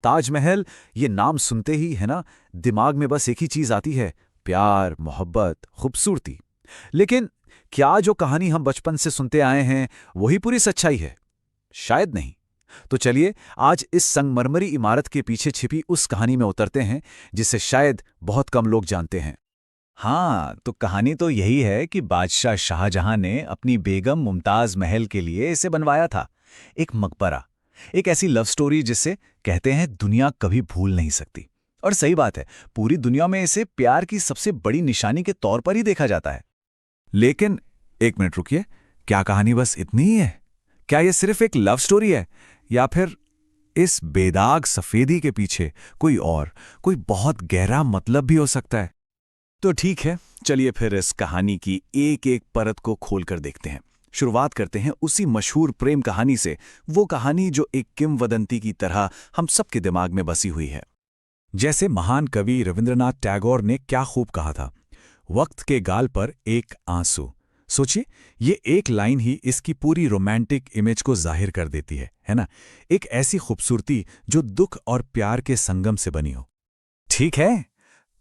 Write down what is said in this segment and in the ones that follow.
ताजमहल, ये नाम सुनते ही है ना, दिमाग में बस एक ही चीज आती है, प्यार, मोहब्बत, खूबसूरती। लेकिन क्या जो कहानी हम बचपन से सुनते आए हैं वही पूरी सच्चाई है? शायद नहीं। तो चलिए आज इस संगमरमरी इमारत के पीछे छिपी उस कहानी में उतरते हैं जिसे शायद बहुत कम लोग जानते हैं। हाँ, तो कहानी तो यही है कि बादशाह शाहजहां ने अपनी बेगम मुमताज महल के लिए इसे बनवाया था। एक मकबरा, एक ऐसी लव स्टोरी जिसे कहते हैं दुनिया कभी भूल नहीं सकती। और सही बात है, पूरी दुनिया में इसे प्यार की सबसे बड़ी निशानी के तौर पर ही देखा जाता है। लेकिन एक मिनट रुकिए, क्या कहानी बस इतनी ही है? क्या ये सिर्फ एक लव स्टोरी है, या फिर इस बेदाग सफेदी के पीछे कोई बहुत गहरा मतलब भी हो सकता है? तो ठीक है, चलिए फिर इस कहानी की एक एक परत को खोलकर देखते हैं। शुरुआत करते हैं उसी मशहूर प्रेम कहानी से, वो कहानी जो एक किंवदंती की तरह हम सबके दिमाग में बसी हुई है। जैसे महान कवि रविंद्रनाथ टैगोर ने क्या खूब कहा था, वक्त के गाल पर एक आंसू। सोचिए, ये एक लाइन ही इसकी पूरी रोमांटिक इमेज को जाहिर कर देती है ना? एक ऐसी खूबसूरती जो दुख और प्यार के संगम से बनी हो। ठीक है,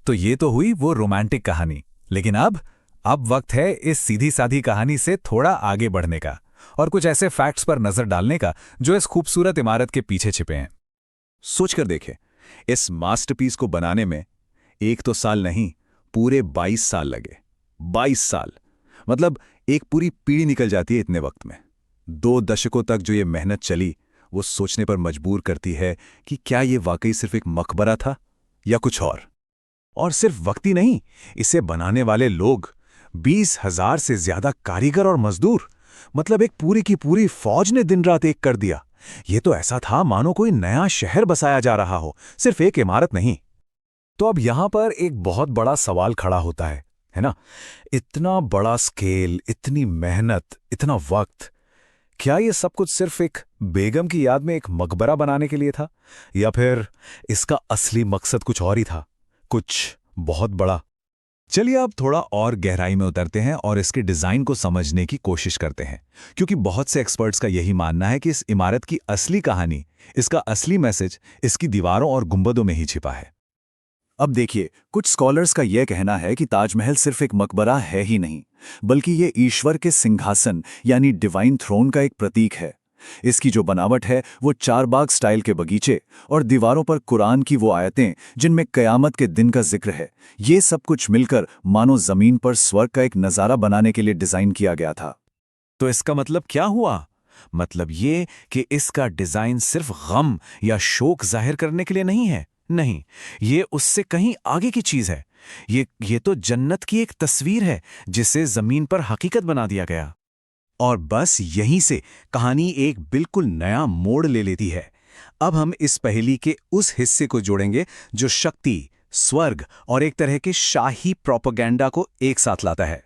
तो ये तो हुई वो रोमांटिक कहानी। लेकिन अब वक्त है इस सीधी साधी कहानी से थोड़ा आगे बढ़ने का और कुछ ऐसे फैक्ट्स पर नजर डालने का जो इस खूबसूरत इमारत के पीछे छिपे हैं। सोचकर देखें, इस मास्टरपीस को बनाने में एक तो साल नहीं, पूरे 22 साल लगे। 22 साल मतलब एक पूरी पीढ़ी निकल जाती है इतने वक्त में। 2 दशकों तक जो ये मेहनत चली, वो सोचने पर मजबूर करती है कि क्या ये वाकई सिर्फ एक मकबरा था या कुछ और सिर्फ वक्त ही नहीं, इसे बनाने वाले लोग 20,000 से ज्यादा कारीगर और मजदूर, मतलब एक पूरी की पूरी फौज ने दिन रात एक कर दिया। ये तो ऐसा था मानो कोई नया शहर बसाया जा रहा हो, सिर्फ एक इमारत नहीं। तो अब यहां पर एक बहुत बड़ा सवाल खड़ा होता है ना? इतना बड़ा स्केल, इतनी मेहनत, इतना वक्त, क्या ये सब कुछ सिर्फ एक बेगम की याद में एक मकबरा बनाने के लिए था, या फिर इसका असली मकसद कुछ और ही था, कुछ बहुत बड़ा? चलिए अब थोड़ा और गहराई में उतरते हैं और इसके डिजाइन को समझने की कोशिश करते हैं, क्योंकि बहुत से एक्सपर्ट्स का यही मानना है कि इस इमारत की असली कहानी, इसका असली मैसेज इसकी दीवारों और गुंबदों में ही छिपा है। अब देखिए, कुछ स्कॉलर्स का यह कहना है कि ताजमहल सिर्फ एक मकबरा है ही नहीं, बल्कि ये ईश्वर के सिंहासन यानी डिवाइन थ्रोन का एक प्रतीक है। इसकी जो बनावट है वो चारबाग स्टाइल के बगीचे और दीवारों पर कुरान की वो आयतें जिनमें कयामत के दिन का जिक्र है, ये सब कुछ मिलकर मानो जमीन पर स्वर्ग का एक नज़ारा बनाने के लिए डिजाइन किया गया था। तो इसका मतलब क्या हुआ? मतलब ये कि इसका डिजाइन सिर्फ गम या शोक जाहिर करने के लिए नहीं है। नहीं, ये उससे कहीं आगे की चीज है। ये तो जन्नत की एक तस्वीर है जिसे जमीन पर हकीकत बना दिया गया। और बस यहीं से कहानी एक बिल्कुल नया मोड़ ले लेती है। अब हम इस पहेली के उस हिस्से को जोड़ेंगे जो शक्ति, स्वर्ग और एक तरह के शाही प्रोपेगेंडा को एक साथ लाता है।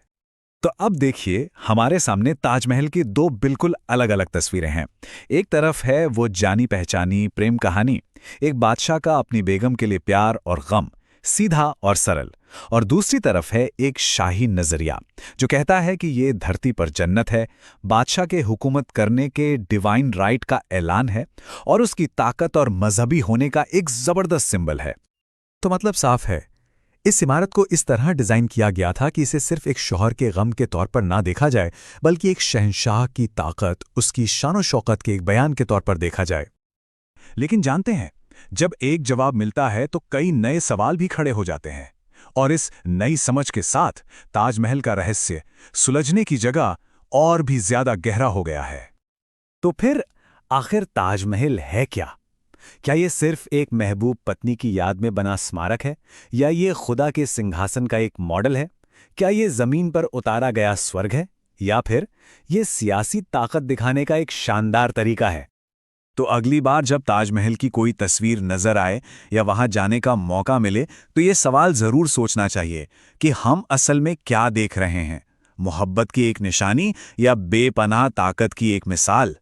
तो अब देखिए, हमारे सामने ताजमहल की 2 बिल्कुल अलग अलग तस्वीरें हैं। एक तरफ है वो जानी पहचानी प्रेम कहानी, एक बादशाह का अपनी बेगम के लिए प्यार और गम, सीधा और सरल। और दूसरी तरफ है एक शाही नजरिया जो कहता है कि ये धरती पर जन्नत है, बादशाह के हुकूमत करने के डिवाइन राइट का ऐलान है और उसकी ताकत और मजहबी होने का एक जबरदस्त सिंबल है। तो मतलब साफ है, इस इमारत को इस तरह डिजाइन किया गया था कि इसे सिर्फ एक शौहर के गम के तौर पर ना देखा जाए, बल्कि एक शहंशाह की ताकत, उसकी शान शौकत के एक बयान के तौर पर देखा जाए। लेकिन जानते हैं, जब एक जवाब मिलता है तो कई नए सवाल भी खड़े हो जाते हैं, और इस नई समझ के साथ ताजमहल का रहस्य सुलझने की जगह और भी ज्यादा गहरा हो गया है। तो फिर आखिर ताजमहल है क्या? क्या ये सिर्फ एक महबूब पत्नी की याद में बना स्मारक है, या ये खुदा के सिंहासन का एक मॉडल है? क्या ये जमीन पर उतारा गया स्वर्ग है, या फिर ये सियासी ताकत दिखाने का एक शानदार तरीका है? तो अगली बार जब ताजमहल की कोई तस्वीर नजर आए या वहां जाने का मौका मिले, तो ये सवाल जरूर सोचना चाहिए कि हम असल में क्या देख रहे हैं, मोहब्बत की एक निशानी या बेपनाह ताकत की एक मिसाल।